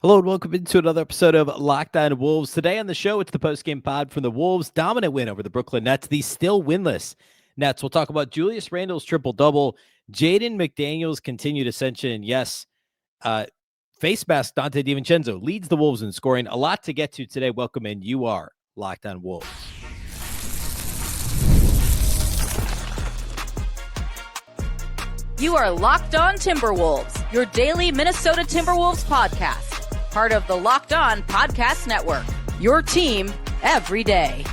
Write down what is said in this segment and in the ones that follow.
Hello and welcome into another episode of Locked On Wolves. Today on the show, it's the post-game pod from the Wolves' dominant win over the Brooklyn Nets, the still winless Nets. We'll talk about Julius Randle's triple-double, Jaden McDaniels' continued ascension, and yes, face mask Donte DiVincenzo leads the Wolves in scoring. A lot to get to today. Welcome in. You are Locked On Wolves. You are Locked On Timberwolves, your daily Minnesota Timberwolves podcast. Part of the Locked On Podcast Network, your team every day.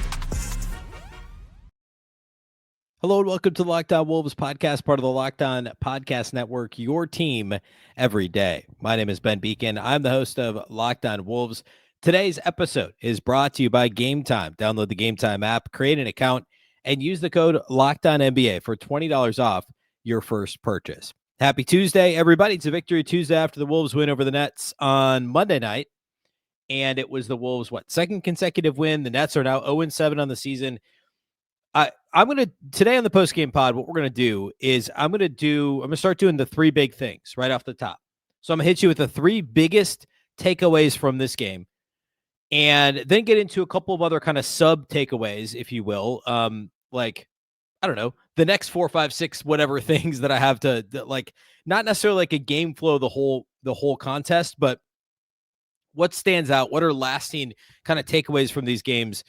Hello and welcome to the Locked On Wolves podcast, part of the Locked On Podcast Network, your team every day. My name is Ben Beecken. I'm the host of Locked On Wolves. Today's episode is brought to you by Game Time. Download the Game Time app, create an account, and use the code LOCKEDONNBA for $20 off your first purchase. Happy Tuesday, everybody. It's a victory Tuesday after the Wolves win over the Nets on Monday night. And it was the Wolves' second consecutive win. The Nets are now 0-7 on the season. I'm going to, today on the post-game pod, what we're going to do is I'm going to start doing the three big things right off the top. So I'm going to hit you with the three biggest takeaways from this game and then get into a couple of other kind of sub takeaways, if you will. I don't know, the next 4, 5, 6, whatever things that I have to not necessarily like a game flow, the whole contest, but what stands out, what are lasting kind of takeaways from these games.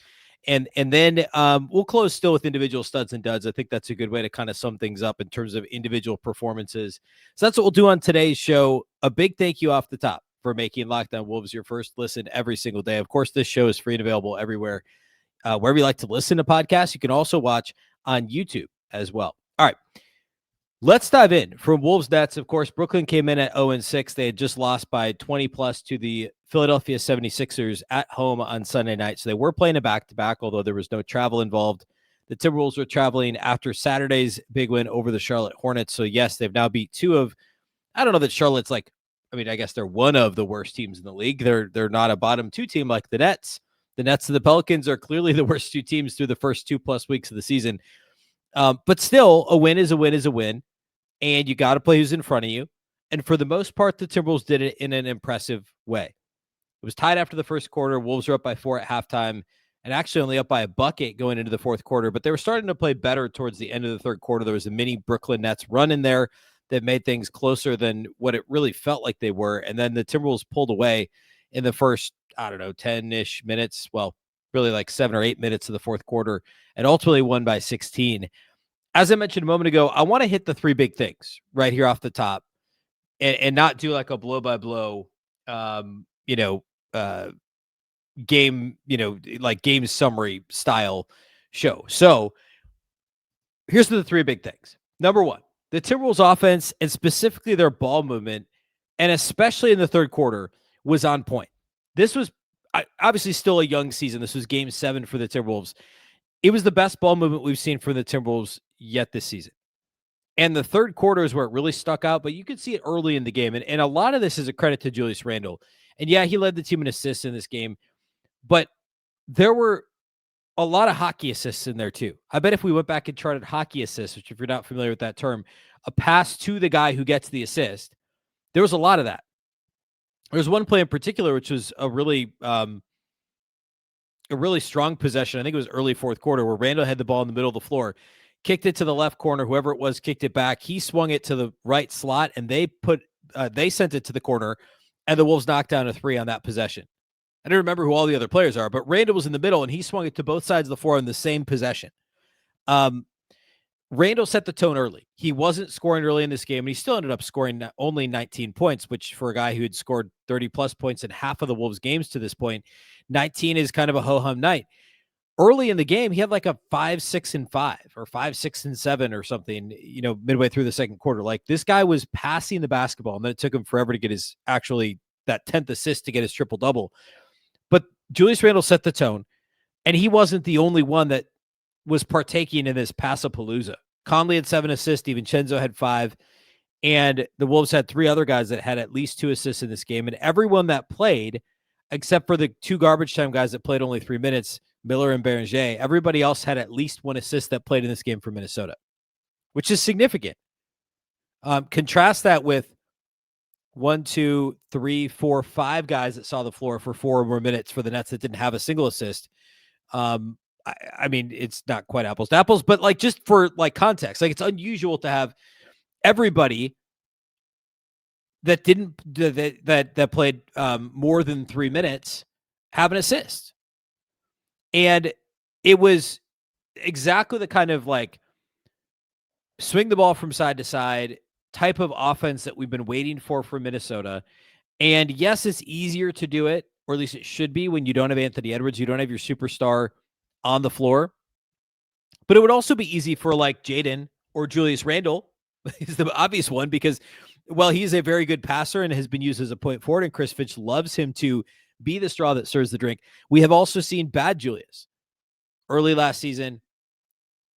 And then we'll close still with individual studs and duds. I think that's a good way to kind of sum things up in terms of individual performances. So that's what we'll do on today's show. A big thank you off the top for making Locked On Wolves your first listen every single day. Of course, this show is free and available everywhere. Wherever you like to listen to podcasts, you can also watch on YouTube as well. All right, let's dive in. From Wolves Nets, of course, Brooklyn came in at 0-6. They had just lost by 20-plus to the Philadelphia 76ers at home on Sunday night. So they were playing a back-to-back, although there was no travel involved. The Timberwolves were traveling after Saturday's big win over the Charlotte Hornets. So, yes, they've now beat two of, I don't know that Charlotte's I guess they're one of the worst teams in the league. They're not a bottom two team like the Nets. The Nets and the Pelicans are clearly the worst two teams through the first 2+ weeks of the season. But still, a win is a win is a win. And you got to play who's in front of you. And for the most part, the Timberwolves did it in an impressive way. It was tied after the first quarter. Wolves were up by 4 at halftime and actually only up by a bucket going into the fourth quarter. But they were starting to play better towards the end of the third quarter. There was a mini Brooklyn Nets run in there that made things closer than what it really felt like they were. And then the Timberwolves pulled away in the first, 10-ish minutes. Well, really like 7 or 8 minutes of the fourth quarter and ultimately won by 16. As I mentioned a moment ago, I want to hit the three big things right here off the top and not do like a blow by blow, game, like game summary style show. So here's the three big things. Number one, the Timberwolves offense and specifically their ball movement, and especially in the third quarter, was on point. This was obviously still a young season. This was game 7 for the Timberwolves. It was the best ball movement we've seen for the Timberwolves yet this season. And the third quarter is where it really stuck out, but you could see it early in the game. And a lot of this is a credit to Julius Randle. And yeah, he led the team in assists in this game, but there were a lot of hockey assists in there too. I bet if we went back and charted hockey assists, which if you're not familiar with that term, a pass to the guy who gets the assist, there was a lot of that. There's one play in particular, which was a really strong possession. I think it was early fourth quarter where Randle had the ball in the middle of the floor, kicked it to the left corner. Whoever it was kicked it back. He swung it to the right slot, and they sent it to the corner, and the Wolves knocked down a 3 on that possession. I don't remember who all the other players are, but Randle was in the middle, and he swung it to both sides of the floor in the same possession. Randle set the tone early. He wasn't scoring early in this game, and he still ended up scoring only 19 points, which for a guy who had scored 30-plus points in half of the Wolves games to this point, 19 is kind of a ho-hum night. Early in the game, he had like a 5-6-5 or 5-6-7 or something, midway through the second quarter. Like this guy was passing the basketball, and then it took him forever to get that 10th assist to get his triple-double. But Julius Randle set the tone, and he wasn't the only one that was partaking in this Passapalooza. Conley had 7 assists, DiVincenzo had 5, and the Wolves had 3 other guys that had at least 2 assists in this game. And everyone that played, except for the 2 garbage time guys that played only 3 minutes, Miller and Beringer, everybody else had at least 1 assist that played in this game for Minnesota, which is significant. Contrast that with 1, 2, 3, 4, 5 guys that saw the floor for 4 more minutes for the Nets that didn't have a single assist. I mean, it's not quite apples to apples, but like just for like context, like it's unusual to have everybody that didn't that played more than 3 minutes have an assist. And it was exactly the kind of like swing the ball from side to side type of offense that we've been waiting for Minnesota. And yes, it's easier to do it, or at least it should be when you don't have Anthony Edwards, you don't have your superstar on the floor. But it would also be easy for like Jaden or Julius Randle is the obvious one because, well, he's a very good passer and has been used as a point forward, and Chris Finch loves him to be the straw that stirs the drink. We have also seen bad Julius early last season,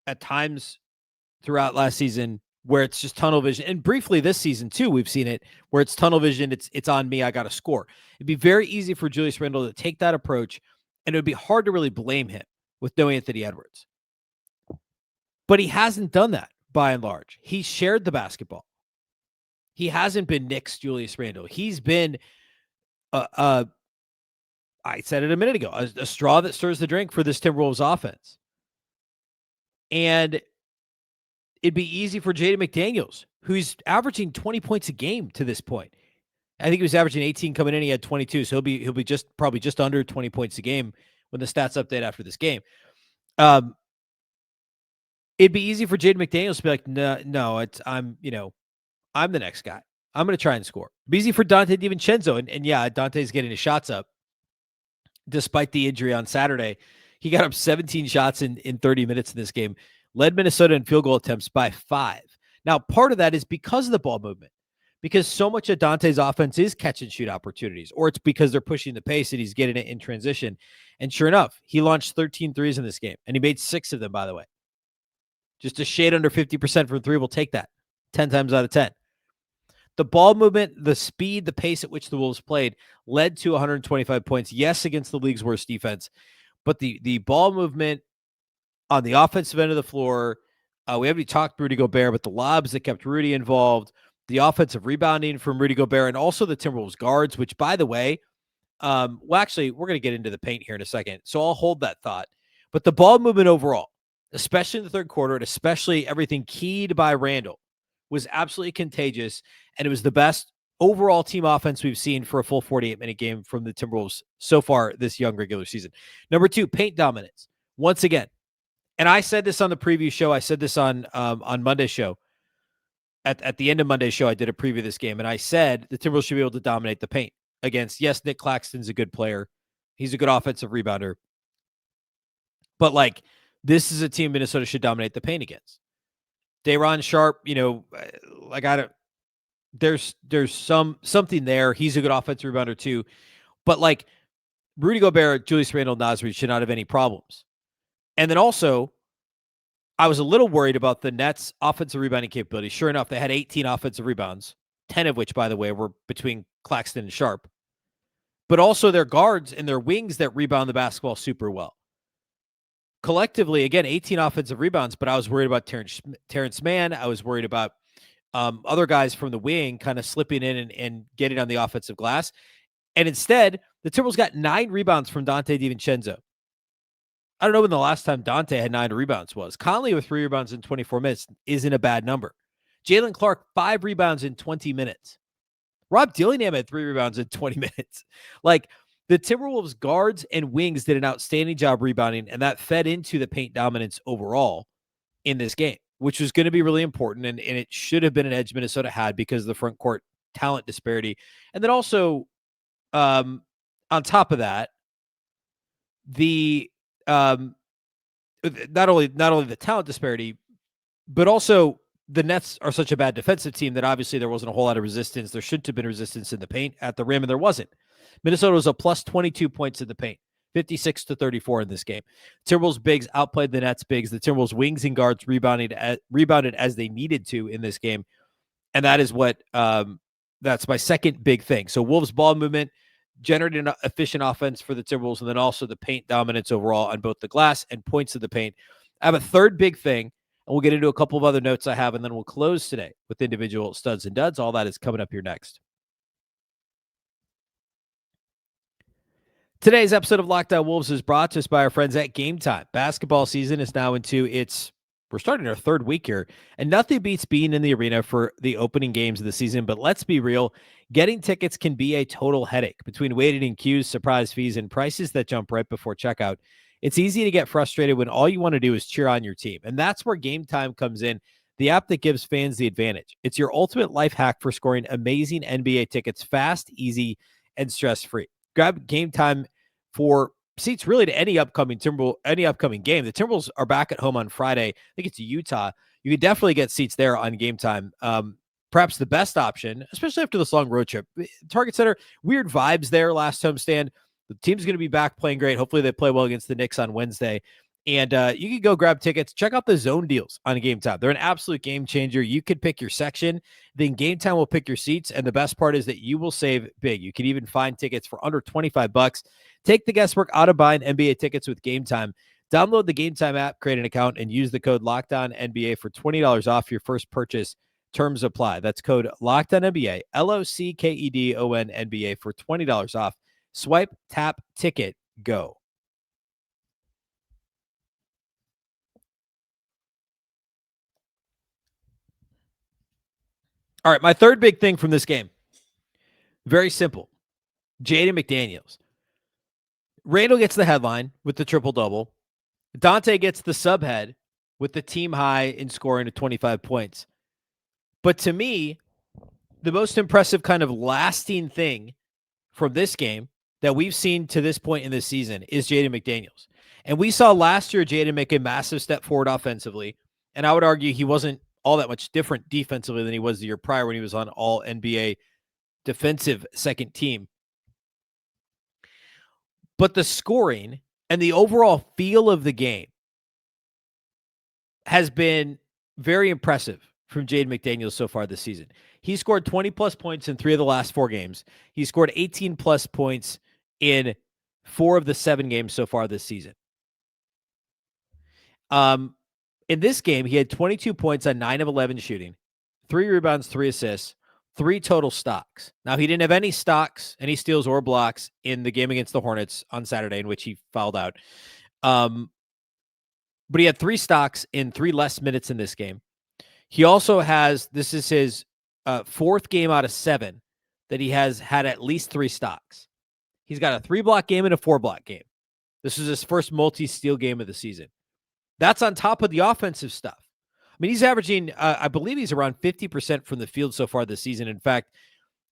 at times throughout last season, where it's just tunnel vision. And briefly this season too, we've seen it where it's tunnel vision. It's on me. I got to score. It'd be very easy for Julius Randle to take that approach, and it would be hard to really blame him with no Anthony Edwards. But he hasn't done that by and large. He's shared the basketball. He hasn't been Knicks Julius Randle. He's been, I said it a minute ago, a straw that stirs the drink for this Timberwolves offense. And it'd be easy for Jaden McDaniels, who's averaging 20 points a game to this point. I think he was averaging 18 coming in. He had 22, so he'll be probably just under 20 points a game when the stats update after this game. It'd be easy for Jaden McDaniels to be like, no, I'm the next guy. I'm going to try and score. It'd be easy for Donte DiVincenzo, and yeah, Dante's getting his shots up despite the injury on Saturday. He got up 17 shots in 30 minutes in this game. Led Minnesota in field goal attempts by 5. Now, part of that is because of the ball movement, because so much of Dante's offense is catch and shoot opportunities, or it's because they're pushing the pace and he's getting it in transition. And sure enough, he launched 13 threes in this game, and he made 6 of them, by the way. Just a shade under 50% from 3. We'll take that 10 times out of 10. The ball movement, the speed, the pace at which the Wolves played led to 125 points. Yes, against the league's worst defense, but the ball movement on the offensive end of the floor, we haven't talked Rudy Gobert, but the lobs that kept Rudy involved, the offensive rebounding from Rudy Gobert, and also the Timberwolves guards, which, by the way, well, actually, we're going to get into the paint here in a second, so I'll hold that thought. But the ball movement overall, especially in the third quarter, and especially everything keyed by Randle, was absolutely contagious, and it was the best overall team offense we've seen for a full 48-minute game from the Timberwolves so far this young regular season. Number 2, paint dominance. Once again, and I said this on the preview show. I said this on Monday's show. At the end of Monday's show, I did a preview of this game, and I said the Timberwolves should be able to dominate the paint against, yes, Nick Claxton's a good player. He's a good offensive rebounder. But, like, this is a team Minnesota should dominate the paint against. Day'Ron Sharpe, there's something there. He's a good offensive rebounder too. But like Rudy Gobert, Julius Randle, Naz Reid should not have any problems. And then also, I was a little worried about the Nets' offensive rebounding capability. Sure enough, they had 18 offensive rebounds, 10 of which, by the way, were between Claxton and Sharpe. But also their guards and their wings that rebound the basketball super well. Collectively, again, 18 offensive rebounds, but I was worried about Terrence Mann. I was worried about other guys from the wing kind of slipping in and getting on the offensive glass. And instead, the Timberwolves got 9 rebounds from Donte DiVincenzo. I don't know when the last time Donte had 9 rebounds was. Conley with 3 rebounds in 24 minutes isn't a bad number. Jalen Clark, 5 rebounds in 20 minutes. Rob Dillingham had 3 rebounds in 20 minutes. Like, the Timberwolves guards and wings did an outstanding job rebounding, and that fed into the paint dominance overall in this game, which was going to be really important, and it should have been an edge Minnesota had because of the front court talent disparity. And then also, on top of that, the not only the talent disparity, but also the Nets are such a bad defensive team that obviously there wasn't a whole lot of resistance. There should have been resistance in the paint at the rim, and there wasn't. Minnesota was a plus 22 points in the paint, 56-34 in this game. Timberwolves bigs outplayed the Nets bigs. The Timberwolves wings and guards rebounded as they needed to in this game. And that is what that's my second big thing. So Wolves ball movement, generating an efficient offense for the Timberwolves, and then also the paint dominance overall on both the glass and points of the paint. I have a third big thing, and we'll get into a couple of other notes I have, and then we'll close today with individual studs and duds. All that is coming up here next. Today's episode of Locked On Wolves is brought to us by our friends at Game Time. Basketball season is now we're starting our third week here, and nothing beats being in the arena for the opening games of the season. But let's be real, getting tickets can be a total headache. Between waiting in queues, surprise fees, and prices that jump right before checkout, it's easy to get frustrated when all you want to do is cheer on your team. And that's where Game Time comes in, the app that gives fans the advantage. It's your ultimate life hack for scoring amazing NBA tickets fast, easy, and stress-free. Grab Game Time for seats really to any upcoming game. The Timberwolves are back at home on Friday. I think it's Utah. You could definitely get seats there on Game Time. Perhaps the best option, especially after this long road trip. Target Center, weird vibes there last homestand. The team's going to be back playing great. Hopefully they play well against the Knicks on Wednesday. And you can go grab tickets. Check out the zone deals on Game Time. They're an absolute game changer. You could pick your section. Then Game Time will pick your seats. And the best part is that you will save big. You can even find tickets for under $25. Take the guesswork out of buying NBA tickets with Game Time. Download the Game Time app, create an account, and use the code LOCKEDONNBA for $20 off your first purchase. Terms apply. That's code LOCKEDONNBA, LOCKEDONNBA for $20 off. Swipe, tap, ticket, go. All right, my third big thing from this game, very simple. Jaden McDaniels. Randle gets the headline with the triple-double. Donte gets the subhead with the team high in scoring of 25 points. But to me, the most impressive kind of lasting thing from this game that we've seen to this point in this season is Jaden McDaniels. And we saw last year Jaden make a massive step forward offensively. And I would argue he wasn't all that much different defensively than he was the year prior when he was on all NBA defensive second team. But the scoring and the overall feel of the game has been very impressive from Jaden McDaniels so far this season. He scored 20-plus points in 3 of the last 4 games. He scored 18-plus points in 4 of the 7 games so far this season. In this game, he had 22 points on 9 of 11 shooting, 3 rebounds, 3 assists, 3 total stocks. Now, he didn't have any stocks, any steals or blocks in the game against the Hornets on Saturday, in which he fouled out. But he had 3 stocks in 3 less minutes in this game. He also this is his 4th game out of 7 that he has had at least 3 stocks. He's got a 3-block game and a 4-block game. This is his first multi-steal game of the season. That's on top of the offensive stuff. I mean, he's averaging, I believe he's around 50% from the field so far this season. In fact,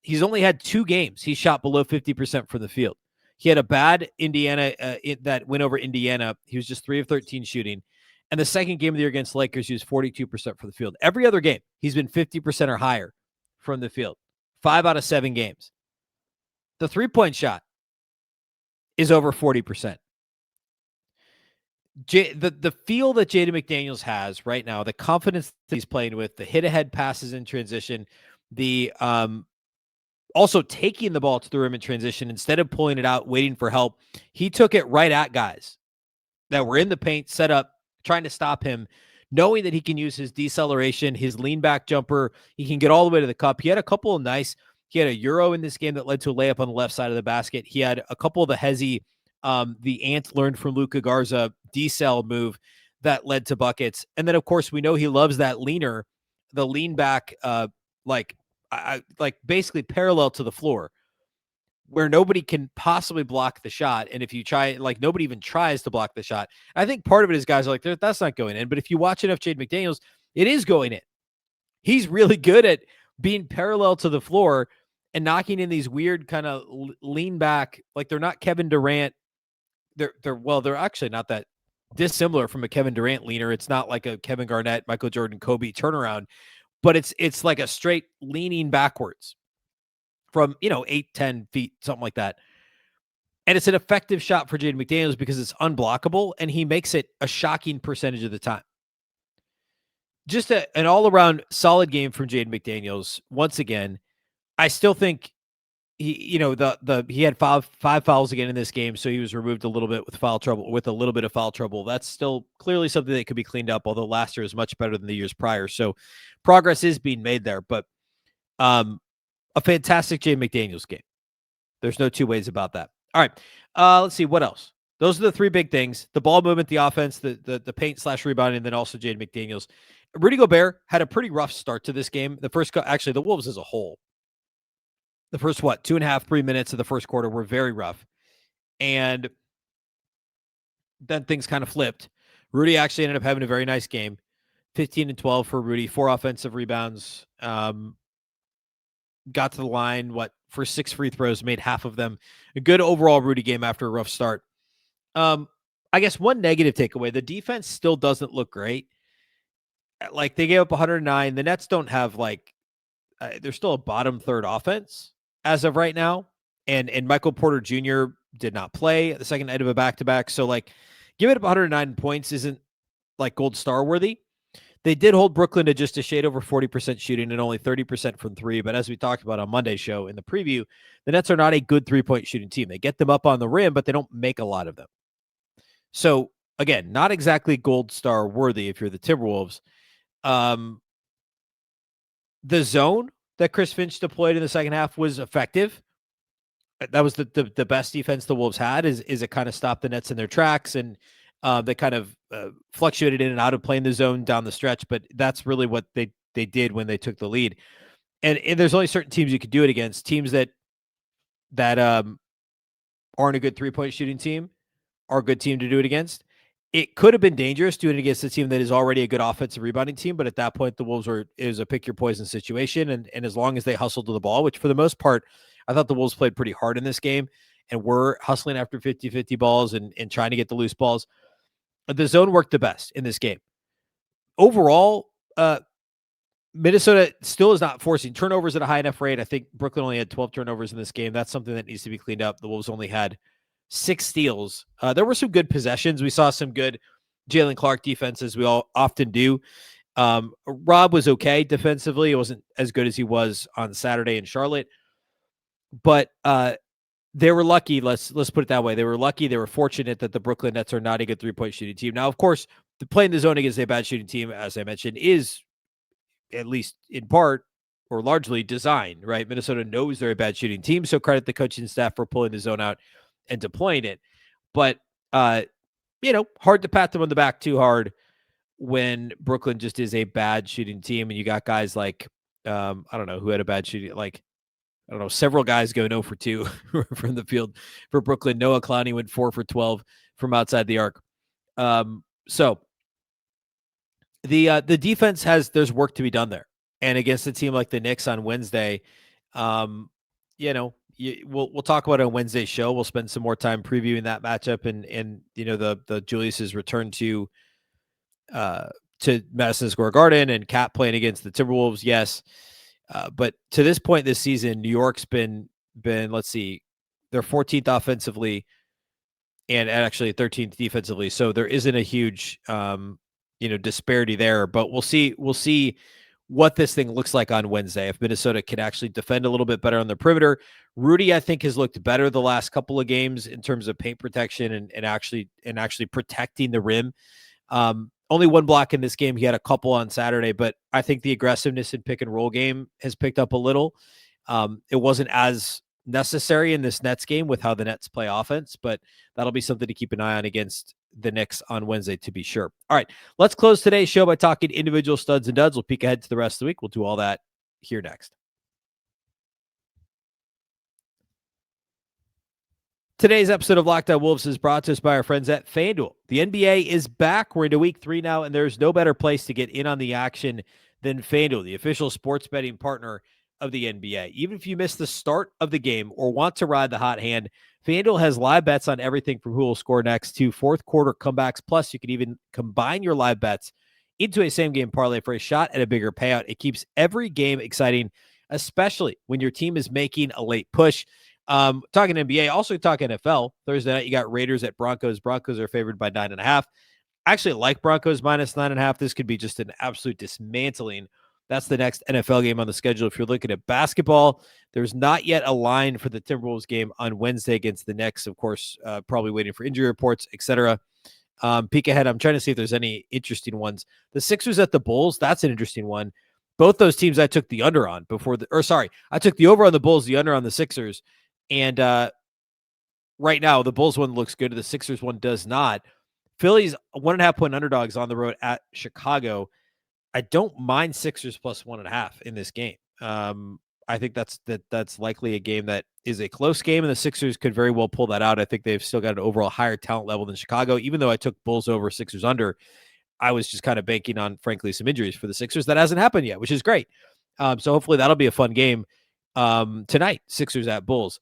he's only had 2 games he shot below 50% from the field. He had a bad Indiana, that win over Indiana. He was just 3 of 13 shooting. And the second game of the year against Lakers, he was 42% for the field. Every other game, he's been 50% or higher from the field. 5 out of 7 games. The 3-point shot is over 40%. The feel that Jaden McDaniels has right now, the confidence that he's playing with, the hit-ahead passes in transition, the also taking the ball to the rim in transition instead of pulling it out, waiting for help. He took it right at guys that were in the paint, set up, trying to stop him, knowing that he can use his deceleration, his lean back jumper. He can get all the way to the cup. He had a couple of he had a Euro in this game that led to a layup on the left side of the basket. He had a couple of the hezzy, the Ant learned from Luka Garza decel move that led to buckets. And then, of course, we know he loves that leaner, the lean back, like basically parallel to the floor, where nobody can possibly block the shot. And if you try, nobody even tries to block the shot. I think part of it is guys are like, that's not going in. But if you watch enough Jaden McDaniels, it is going in. He's really good at being parallel to the floor and knocking in these weird kind of lean back. Like, they're not Kevin Durant. They're actually not that dissimilar from a Kevin Durant leaner. It's not like a Kevin Garnett, Michael Jordan, Kobe turnaround, but it's like a straight leaning backwards from, 8, 10 feet, something like that. And it's an effective shot for Jaden McDaniels because it's unblockable, and he makes it a shocking percentage of the time. Just an all-around solid game from Jaden McDaniels. Once again, I still think he had five fouls again in this game, so he was removed a little bit with a little bit of foul trouble. That's still clearly something that could be cleaned up, although last year was much better than the years prior. So progress is being made there, but a fantastic Jaden McDaniels game. There's no two ways about that. All right. Let's see what else. Those are the three big things: the ball movement, the offense, the paint / rebounding, and then also Jaden McDaniels. Rudy Gobert had a pretty rough start to this game. Actually, the Wolves as a whole, the first 2.5, 3 minutes of the first quarter were very rough, and then things kind of flipped. Rudy actually ended up having a very nice game. 15 and 12 for Rudy, 4 offensive rebounds. Got to the line, for 6 free throws, made half of them. A good overall Rudy game after a rough start. I guess one negative takeaway, the defense still doesn't look great. Like, they gave up 109. The Nets don't have, they're still a bottom third offense as of right now. And Michael Porter Jr. did not play the second night of a back-to-back. So, giving up 109 points isn't, gold star worthy. They did hold Brooklyn to just a shade over 40% shooting and only 30% from three. But as we talked about on Monday's show in the preview, the Nets are not a good three-point shooting team. They get them up on the rim, but they don't make a lot of them. So, again, not exactly gold star worthy if you're the Timberwolves. The zone that Chris Finch deployed in the second half was effective. That was the best defense the Wolves had, is it kind of stopped the Nets in their tracks, and they kind of fluctuated in and out of playing the zone down the stretch, but that's really what they did when they took the lead. And there's only certain teams you could do it against. Teams that aren't a good three-point shooting team are a good team to do it against. It could have been dangerous doing it against a team that is already a good offensive rebounding team, but at that point, the Wolves it was a pick your poison situation, and as long as they hustled to the ball, which for the most part, I thought the Wolves played pretty hard in this game and were hustling after 50-50 balls and trying to get the loose balls. The zone worked the best in this game. Overall, Minnesota still is not forcing turnovers at a high enough rate. I think Brooklyn only had 12 turnovers in this game. That's something that needs to be cleaned up. The Wolves only had 6 steals. There were some good possessions. We saw some good Jalen Clark defense, as we all often do. Rob was okay defensively. It wasn't as good as he was on Saturday in Charlotte, but they were lucky. Let's put it that way. They were lucky. They were fortunate that the Brooklyn Nets are not a good three-point shooting team. Now, of course, playing the zone against a bad shooting team, as I mentioned, is at least in part or largely designed, right? Minnesota knows they're a bad shooting team, so credit the coaching staff for pulling the zone out and deploying it. But, hard to pat them on the back too hard when Brooklyn just is a bad shooting team, and you got guys like, I don't know who had a bad shooting, several guys go 0 for 2 from the field for Brooklyn. Noah Clowney went 4 for 12 from outside the arc. So the defense there's work to be done there. And against a team like the Knicks on Wednesday, we'll talk about it on Wednesday's show. We'll spend some more time previewing that matchup and the Julius's return to Madison Square Garden and Cat playing against the Timberwolves. Yes. But to this point this season, New York's been let's see, they're 14th offensively and actually 13th defensively. So there isn't a huge disparity there, but we'll see what this thing looks like on Wednesday. If Minnesota can actually defend a little bit better on the perimeter. Rudy, I think, has looked better the last couple of games in terms of paint protection and actually protecting the rim. Only one block in this game. He had a couple on Saturday, but I think the aggressiveness in pick and roll game has picked up a little. It wasn't as necessary in this Nets game with how the Nets play offense, but that'll be something to keep an eye on against the Knicks on Wednesday, to be sure. All right, let's close today's show by talking individual studs and duds. We'll peek ahead to the rest of the week. We'll do all that here next. Today's episode of Locked On Wolves is brought to us by our friends at FanDuel. The NBA is back. We're into week 3 now, and there's no better place to get in on the action than FanDuel, the official sports betting partner of the NBA. Even if you miss the start of the game or want to ride the hot hand, FanDuel has live bets on everything from who will score next to fourth quarter comebacks. Plus, you can even combine your live bets into a same-game parlay for a shot at a bigger payout. It keeps every game exciting, especially when your team is making a late push. Talking NBA, also talking NFL. Thursday night, you got Raiders at Broncos. Broncos are favored by 9.5. Actually, like Broncos minus 9.5. This could be just an absolute dismantling. That's the next NFL game on the schedule. If you're looking at basketball, there's not yet a line for the Timberwolves game on Wednesday against the Knicks. Of course, probably waiting for injury reports, etc. Peek ahead. I'm trying to see if there's any interesting ones. The Sixers at the Bulls. That's an interesting one. Both those teams I took the under on I took the over on the Bulls, the under on the Sixers. And right now, the Bulls one looks good. The Sixers one does not. Philly's 1.5-point underdogs on the road at Chicago. I don't mind Sixers plus 1.5 in this game. I think that's likely a game that is a close game, and the Sixers could very well pull that out. I think they've still got an overall higher talent level than Chicago. Even though I took Bulls over, Sixers under, I was just kind of banking on, frankly, some injuries for the Sixers. That hasn't happened yet, which is great. So hopefully that'll be a fun game tonight, Sixers at Bulls.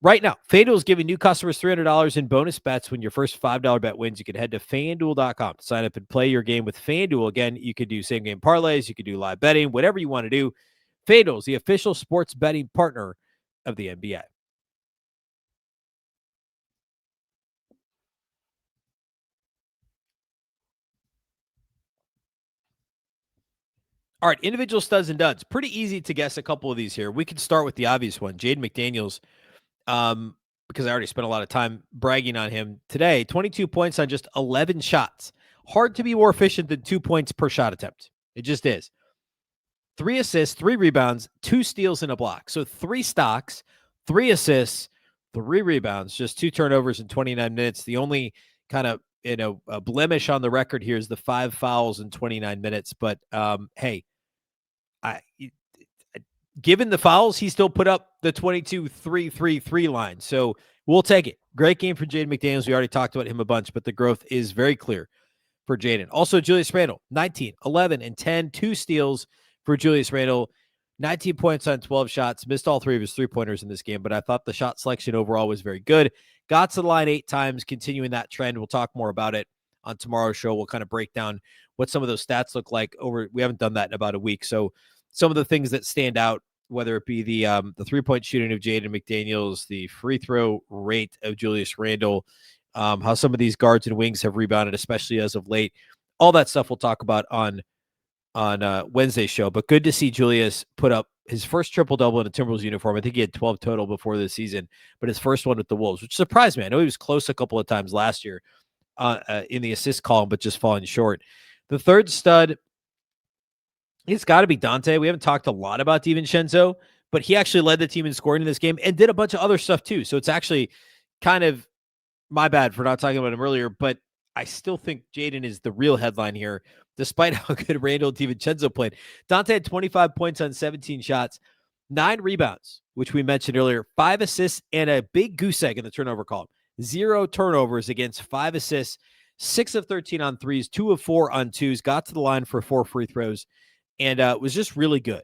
Right now, FanDuel is giving new customers $300 in bonus bets when your first $5 bet wins. You can head to FanDuel.com to sign up and play your game with FanDuel. Again, you could do same-game parlays. You could do live betting, whatever you want to do. FanDuel is the official sports betting partner of the NBA. All right, individual studs and duds. Pretty easy to guess a couple of these here. We can start with the obvious one, Jaden McDaniels, because I already spent a lot of time bragging on him today. 22 points on just 11 shots. Hard to be more efficient than 2 points per shot attempt. It just is. 3 assists, 3 rebounds, 2 steals, and a block. So 3 stocks, 3 assists, 3 rebounds, just 2 turnovers in 29 minutes. The only kind of a blemish on the record here is the 5 fouls in 29 minutes. But hey, given the fouls, he still put up the 22-3-3-3 line. So we'll take it. Great game for Jaden McDaniels. We already talked about him a bunch, but the growth is very clear for Jaden. Also, Julius Randle, 19, 11, and 10, 2 steals for Julius Randle, 19 points on 12 shots, missed all 3 of his 3-pointers in this game, but I thought the shot selection overall was very good. Got to the line 8 times, continuing that trend. We'll talk more about it on tomorrow's show. We'll kind of break down what some of those stats look like we haven't done that in about a week. So some of the things that stand out, whether it be the 3-point shooting of Jaden McDaniels, the free throw rate of Julius Randle, how some of these guards and wings have rebounded, especially as of late. All that stuff we'll talk about on Wednesday's show. But good to see Julius put up his first triple-double in a Timberwolves uniform. I think he had 12 total before this season, but his first one with the Wolves, which surprised me. I know he was close a couple of times last year in the assist column, but just falling short. The third stud, it's got to be Donte. We haven't talked a lot about DiVincenzo, but he actually led the team in scoring in this game and did a bunch of other stuff too. So it's actually kind of my bad for not talking about him earlier, but I still think Jaden is the real headline here, despite how good Randle and DiVincenzo played. Donte had 25 points on 17 shots, 9 rebounds, which we mentioned earlier, 5 assists, and a big goose egg in the turnover column. 0 turnovers against 5 assists, 6 of 13 on threes, 2 of 4 on twos, got to the line for 4 free throws, and was just really good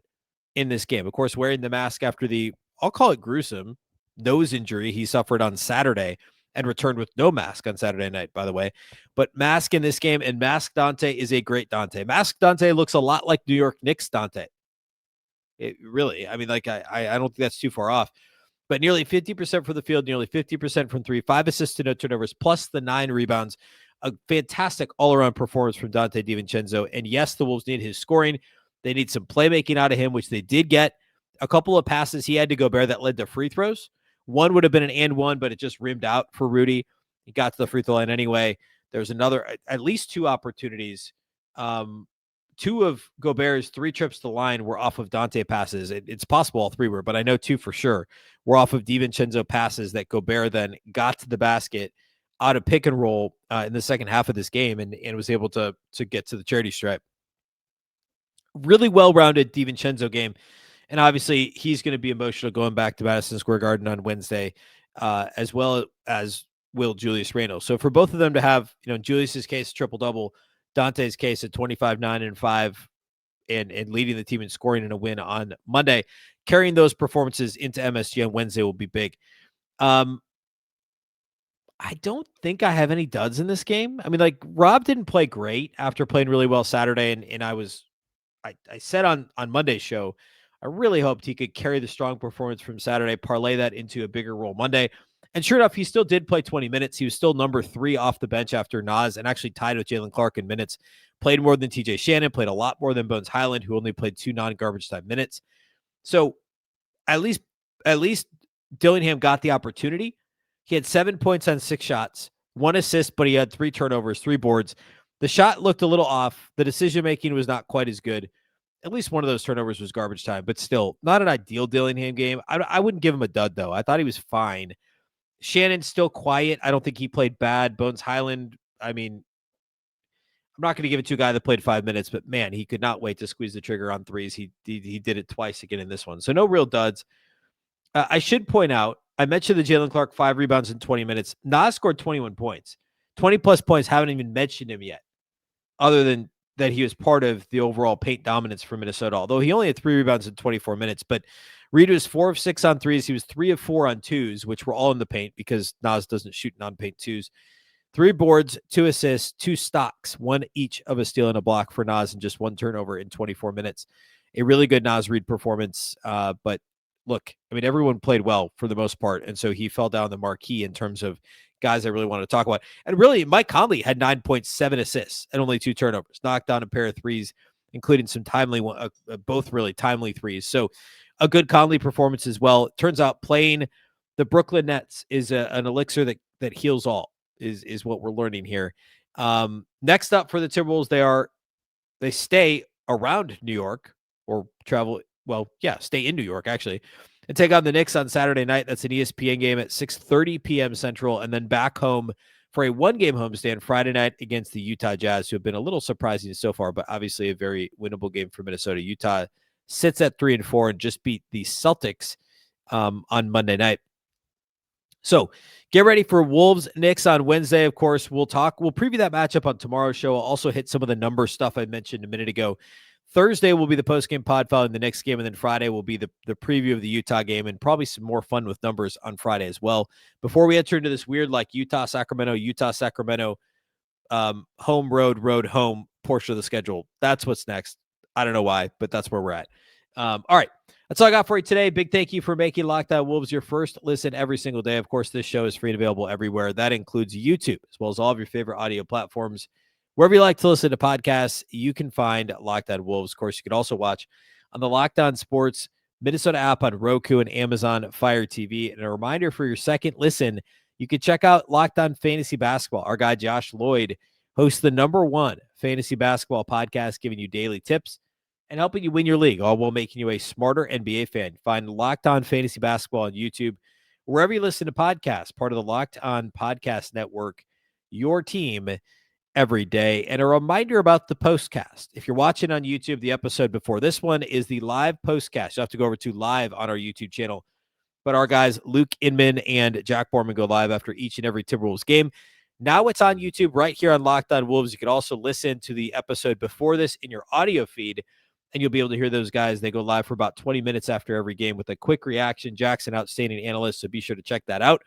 in this game. Of course, wearing the mask after the, I'll call it gruesome, nose injury he suffered on Saturday and returned with no mask on Saturday night, by the way. But mask in this game, and mask Donte is a great Donte. Mask Donte looks a lot like New York Knicks Donte. It really, I mean, like I don't think that's too far off. But nearly 50% from the field, nearly 50% from 3, 5 assists to no turnovers, plus the 9 rebounds. A fantastic all-around performance from Donte DiVincenzo. And yes, the Wolves need his scoring. They need some playmaking out of him, which they did get. A couple of passes he had to Gobert that led to free throws. One would have been an and one, but it just rimmed out for Rudy. He got to the free throw line anyway. There's another, at least 2 opportunities. 2 of Gobert's 3 trips to the line were off of Donte passes. It's possible all 3 were, but I know 2 for sure were off of DiVincenzo passes that Gobert then got to the basket out of pick and roll in the second half of this game and was able to get to the charity stripe. Really well-rounded DiVincenzo game. And obviously, he's going to be emotional going back to Madison Square Garden on Wednesday, as well as will Julius Randle. So for both of them to have, Julius's case, triple-double, Donte's case at 25, 9, and 5, and leading the team in scoring in a win on Monday, carrying those performances into MSG on Wednesday will be big. I don't think I have any duds in this game. I mean, like, Rob didn't play great after playing really well Saturday, and I said on Monday's show, I really hoped he could carry the strong performance from Saturday, parlay that into a bigger role Monday. And sure enough, he still did play 20 minutes. He was still number 3 off the bench after Nas and actually tied with Jalen Clark in minutes. Played more than TJ Shannon, played a lot more than Bones Highland, who only played 2 non-garbage time minutes. So at least Dillingham got the opportunity. He had 7 points on 6 shots, 1 assist, but he had 3 turnovers, 3 boards. The shot looked a little off. The decision-making was not quite as good. At least one of those turnovers was garbage time, but still not an ideal Dillingham game. I wouldn't give him a dud, though. I thought he was fine. Shannon's still quiet. I don't think he played bad. Bones Highland, I mean, I'm not going to give it to a guy that played 5 minutes, but man, he could not wait to squeeze the trigger on threes. He did it twice again in this one. So no real duds. I should point out, I mentioned the Jalen Clark 5 rebounds in 20 minutes. Nas scored 21 points. 20-plus points, haven't even mentioned him yet, other than that he was part of the overall paint dominance for Minnesota, although he only had 3 rebounds in 24 minutes. But Reid was 4 of 6 on threes. He was 3 of 4 on twos, which were all in the paint because Nas doesn't shoot non-paint twos. 3 boards, 2 assists, 2 stocks, 1 each of a steal and a block for Nas, and just 1 turnover in 24 minutes. A really good Nas Reid performance. But look, I mean, everyone played well for the most part, and so he fell down the marquee in terms of guys I really want to talk about. And really, Mike Conley had 9.7 assists and only 2 turnovers, knocked down a pair of threes, including some timely, both really timely threes. So a good Conley performance as well. It turns out playing the Brooklyn Nets is an elixir that heals all, is what we're learning here. Next up for the Timberwolves, they stay around New York or travel. Well, yeah, stay in New York, actually, and take on the Knicks on Saturday night. That's an ESPN game at 6:30 p.m. Central, and then back home for a 1-game homestand Friday night against the Utah Jazz, who have been a little surprising so far, but obviously a very winnable game for Minnesota. Utah sits at 3-4 and just beat the Celtics on Monday night. So get ready for Wolves Knicks on Wednesday. Of course, we'll preview that matchup on tomorrow's show. I'll also hit some of the number stuff I mentioned a minute ago. Thursday will be the post-game pod following the Knicks game, and then Friday will be the preview of the Utah game, and probably some more fun with numbers on Friday as well. Before we enter into this weird Utah-Sacramento, home, road, home portion of the schedule, that's what's next. I don't know why, but that's where we're at. All right. That's all I got for you today. Big thank you for making Locked On Wolves your first listen every single day. Of course, this show is free and available everywhere. That includes YouTube, as well as all of your favorite audio platforms. Wherever you like to listen to podcasts, you can find Locked On Wolves. Of course, you can also watch on the Locked On Sports Minnesota app on Roku and Amazon Fire TV. And a reminder for your second listen, you can check out Locked On Fantasy Basketball. Our guy Josh Lloyd hosts the #1 fantasy basketball podcast, giving you daily tips and helping you win your league, all while making you a smarter NBA fan. Find Locked On Fantasy Basketball on YouTube, wherever you listen to podcasts, part of the Locked On Podcast Network, your team every day. And a reminder about the postcast. If you're watching on YouTube, the episode before this one is the live postcast. You have to go over to live on our YouTube channel. But our guys, Luke Inman and Jack Borman, go live after each and every Timberwolves game. Now it's on YouTube right here on Locked On Wolves. You can also listen to the episode before this in your audio feed, and you'll be able to hear those guys. They go live for about 20 minutes after every game with a quick reaction. Jack's an outstanding analyst, so be sure to check that out.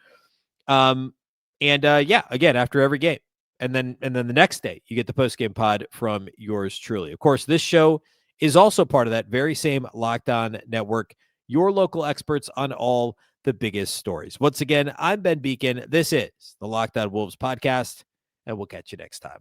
Again, after every game. And then the next day, you get the post-game pod from yours truly. Of course, this show is also part of that very same Locked On Network, your local experts on all the biggest stories. Once again, I'm Ben Beecken. This is the Locked On Wolves podcast, and we'll catch you next time.